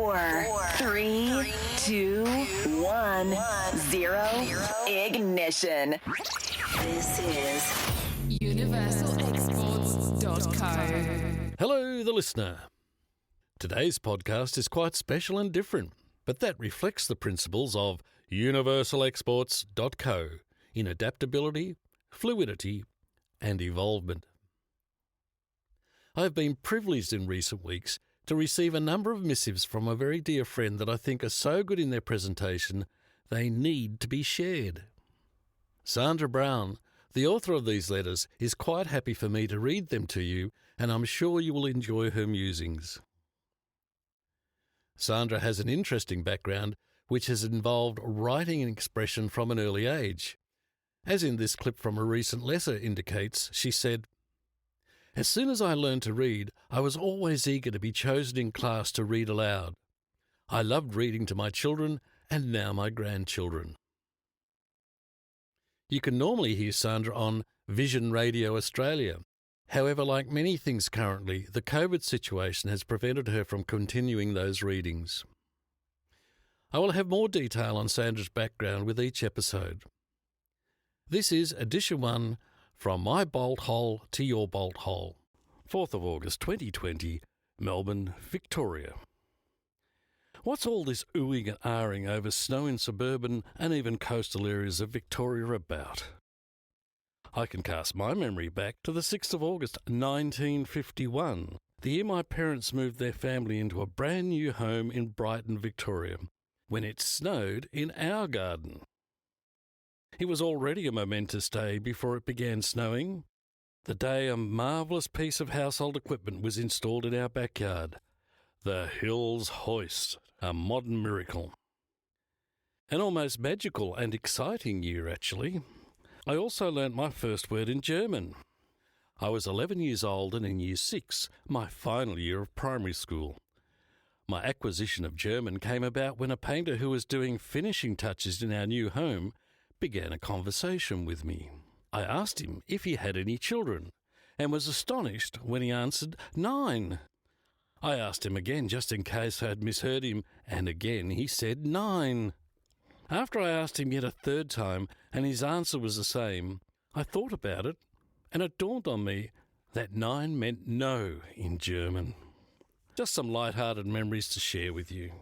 3, 2, 1, 0. Ignition. This is universalexports.co. Hello, the listener. Today's podcast is quite special and different, but that reflects the principles of universalexports.co in adaptability, fluidity, and evolvement. I have been privileged in recent weeks to receive a number of missives from a very dear friend that I think are so good in their presentation they need to be shared. Sandra Brown, the author of these letters, is quite happy for me to read them to you, and I'm sure you will enjoy her musings. Sandra has an interesting background which has involved writing and expression from an early age. As in this clip from a recent letter indicates, she said, "As soon as I learned to read, I was always eager to be chosen in class to read aloud. I loved reading to my children and now my grandchildren." You can normally hear Sandra on Vision Radio Australia. However, like many things currently, the COVID situation has prevented her from continuing those readings. I will have more detail on Sandra's background with each episode. This is Edition 1, From My Bolt Hole to Your Bolt Hole, 4th of August 2020, Melbourne, Victoria. What's all this oohing and ahhing over snow in suburban and even coastal areas of Victoria about? I can cast my memory back to the 6th of August 1951, the year my parents moved their family into a brand new home in Brighton, Victoria, when it snowed in our garden. It was already a momentous day before it began snowing, the day a marvellous piece of household equipment was installed in our backyard, the Hills Hoist, a modern miracle. An almost magical and exciting year, actually. I also learnt my first word in German. I was 11 years old and in Year 6, my final year of primary school. My acquisition of German came about when a painter who was doing finishing touches in our new home began a conversation with me. I asked him if he had any children and was astonished when he answered 9. I asked him again just in case I had misheard him, and again he said 9. After I asked him yet a third time and his answer was the same, I thought about it and it dawned on me that 9 meant no in German. Just some light-hearted memories to share with you.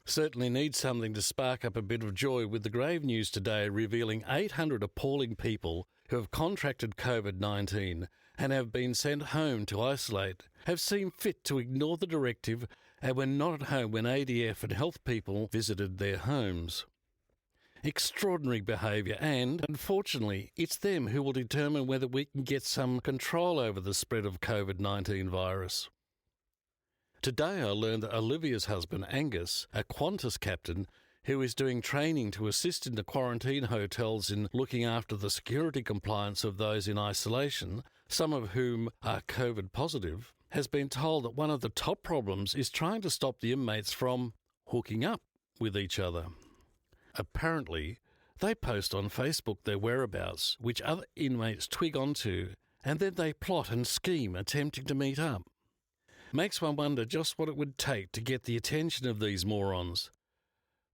Certainly need something to spark up a bit of joy with the grave news today revealing 800 appalling people who have contracted COVID-19 and have been sent home to isolate have seen fit to ignore the directive and were not at home when ADF and health people visited their homes. Extraordinary behaviour and, unfortunately, it's them who will determine whether we can get some control over the spread of COVID-19 virus. Today I learned that Olivia's husband, Angus, a Qantas captain, who is doing training to assist in the quarantine hotels in looking after the security compliance of those in isolation, some of whom are COVID positive, has been told that one of the top problems is trying to stop the inmates from hooking up with each other. Apparently, they post on Facebook their whereabouts, which other inmates twig onto, and then they plot and scheme attempting to meet up. Makes one wonder just what it would take to get the attention of these morons.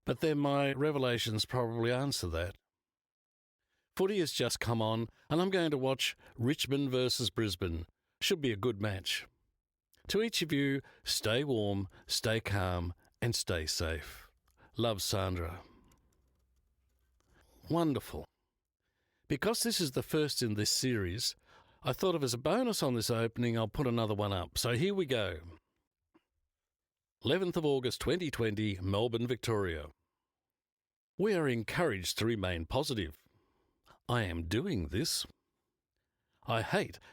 But then my revelations probably answer that. Footy has just come on, and I'm going to watch Richmond versus Brisbane. Should be a good match. To each of you, stay warm, stay calm, and stay safe. Love, Sandra. Wonderful. Because this is the first in this series, I thought of as a bonus on this opening, I'll put another one up. So here we go. 11th of August 2020, Melbourne, Victoria. We are encouraged to remain positive. I am doing this. I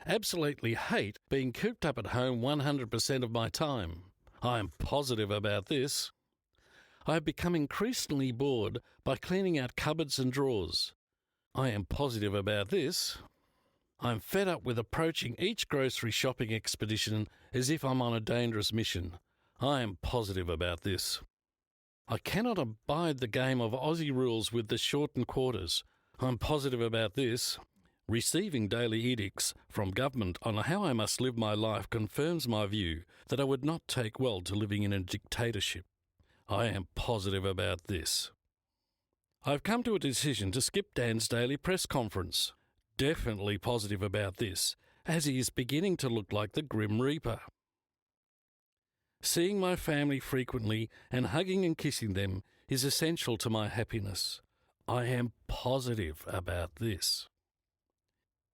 absolutely hate being cooped up at home 100% of my time. I am positive about this. I have become increasingly bored by cleaning out cupboards and drawers. I am positive about this. I'm fed up with approaching each grocery shopping expedition as if I'm on a dangerous mission. I am positive about this. I cannot abide the game of Aussie rules with the shortened quarters. I'm positive about this. Receiving daily edicts from government on how I must live my life confirms my view that I would not take well to living in a dictatorship. I am positive about this. I've come to a decision to skip Dan's daily press conference. Definitely positive about this, as he is beginning to look like the Grim Reaper. Seeing my family frequently and hugging and kissing them is essential to my happiness. I am positive about this.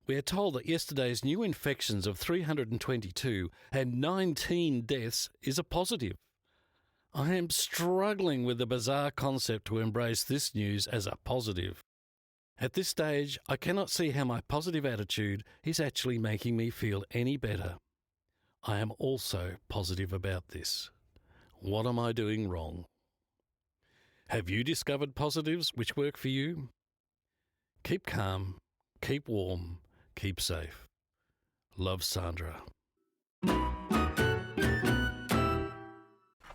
We are told that yesterday's new infections of 322 and 19 deaths is a positive. I am struggling with the bizarre concept to embrace this news as a positive. At this stage, I cannot see how my positive attitude is actually making me feel any better. I am also positive about this. What am I doing wrong? Have you discovered positives which work for you? Keep calm, keep warm, keep safe. Love, Sandra.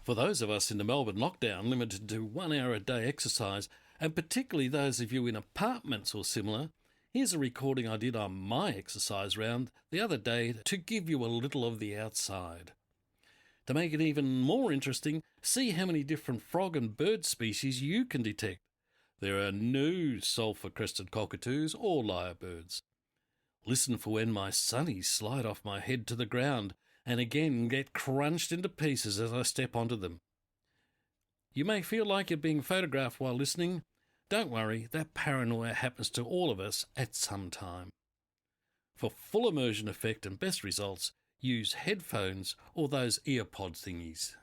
For those of us in the Melbourne lockdown limited to 1 hour a day exercise, and particularly those of you in apartments or similar, here's a recording I did on my exercise round the other day to give you a little of the outside. To make it even more interesting, see how many different frog and bird species you can detect. There are no sulphur-crested cockatoos or lyrebirds. Listen for when my sunnies slide off my head to the ground and again get crunched into pieces as I step onto them. You may feel like you're being photographed while listening. Don't worry, that paranoia happens to all of us at some time. For full immersion effect and best results, use headphones or those earpod thingies.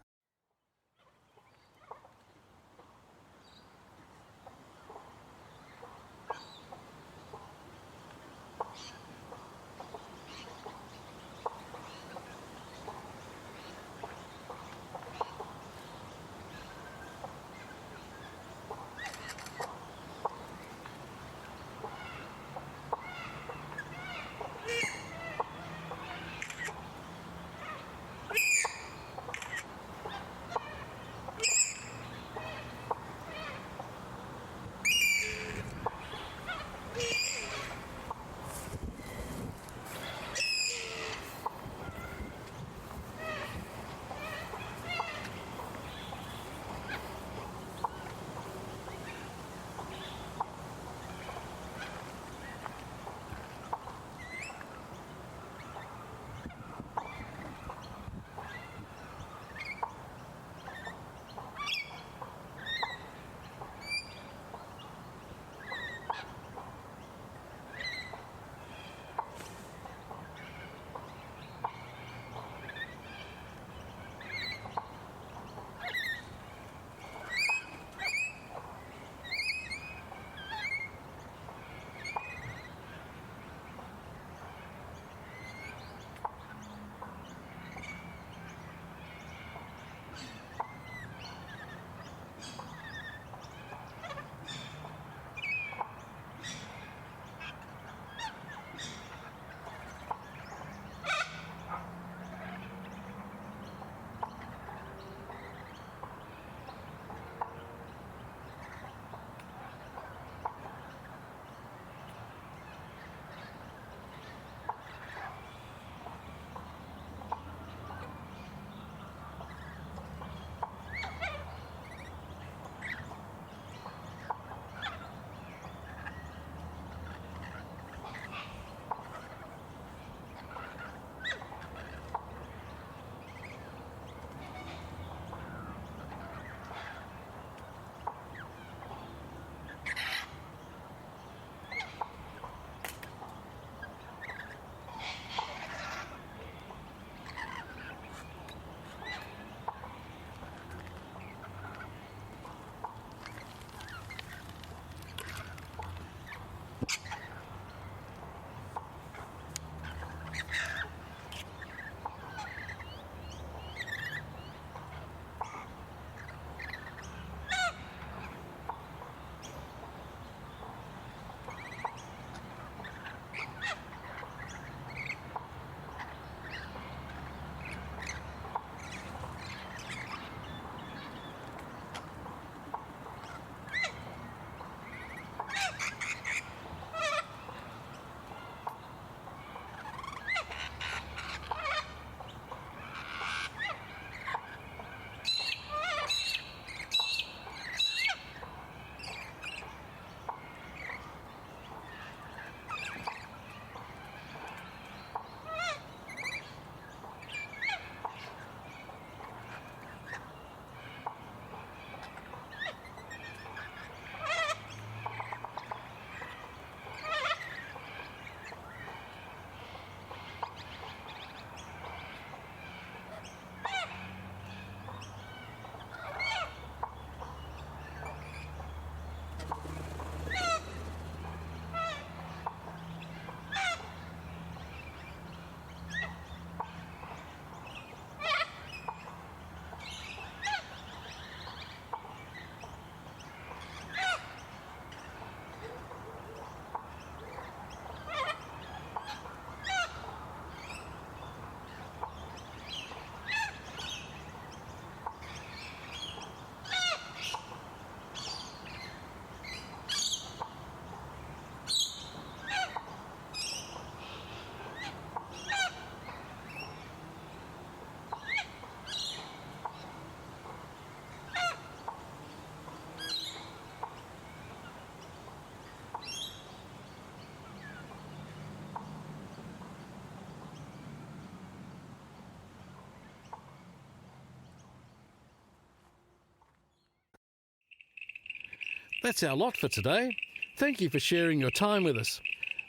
That's our lot for today. Thank you for sharing your time with us.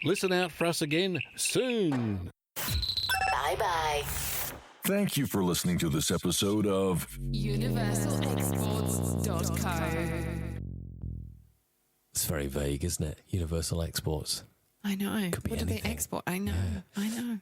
Listen out for us again soon. Bye-bye. Thank you for listening to this episode of UniversalExports.co. It's very vague, isn't it? Universal Exports. I know. Could be What do they anything. export? I know. I know.